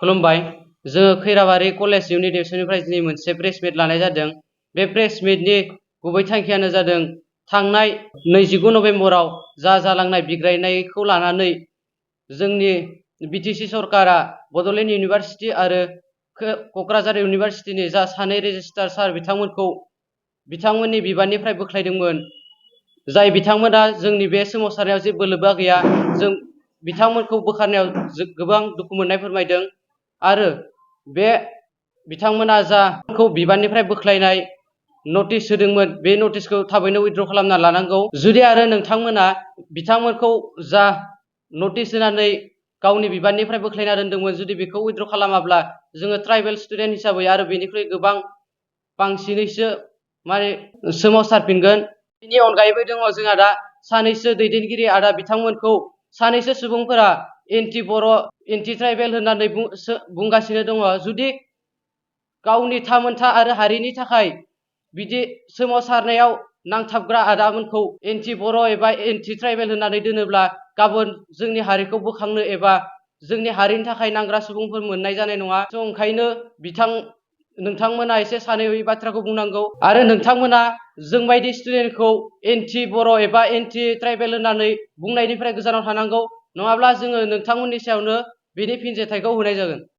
खुलुमबाय। जोङो Khairabari college unit एबसुनिफ्राय दिनै मोनसे प्रेस मिट लानाय जादों। बे प्रेस मिटनि गुबै थांखियानो जादों थांनाय 29 नभेम्बराव जालांनाय बिग्रायनायखौ लानानै जोंनि बिटिसि सरकारा बड'लेण्ड इउनिभार्सिटि आरो क'क्राझार इउनिभार्सिटिनि जा सानै रेजिस्ट्रार सार बिथांमोननि बिबाननिफ्राय बोख्लायदोंमोन, जाय बिथांमोना जोंनि बे सोमावसारनायाव जेबो लोब्बा गैया। जों बिथांमोनखौ बोखारनायाव गोबां दुखु मोननाय फोरमायदों आरो बे बिथांमोना जाखौ बिबाननिफ्राय बोख्लायनाय नटिस होदोंमोन, बे नटिसखौ थाबैनो उइथड्र खालामना लानांगौ। जुदि आरो नोंथांमोना बिथांमोनखौ जा नटिस होनानै गावनि बिबाननिफ्राय बोख्लायना दोनदोंमोन, जुदि बेखौ उइथड्र खालामाब्ला जोङो ट्राइबेल स्टुडेन्ट हिसाबै आरो बेनिख्रुइ गोबां बांसिनैसो सोमावसारफिनगोन। बेनि अनगायैबो दङ जोंहा दा सानैसो दैदेनगिरि आरो बिथांमोनखौ सानैसो सुबुंफोरा एन्टि बर', एन्टि ट्राइबेल होननानै बुंगासिनो दङ। जुदि गावनि थामोनथा आरो हारिनि थाखाय बिदि सोमावसारनायाव नांथाबग्रा आदामोनखौ एन्टि बर' एबा एन्टि ट्राइबेल होननानै दोनोब्ला गाबोन जोंनि हारिखौ बोखांनो एबा जोंनि हारिनि थाखाय नांग्रा सुबुंफोर मोननाय जानाय नङा। ओंखायनो नोंथांमोना एसे सानै बाथ्राखौ बुंनांगौ आरो नोंथांमोना जोंबायदि स्टुडेन्टखौ एन्टि बर' एबा एन्टि ट्राइबेल होननानै बुंनायनिफ्राय गोजानाव थानांगौ, नङाब्ला जोङो नोंथांमोननि सायावनो बेनि फिनजाथायखौ होनाय जागोन।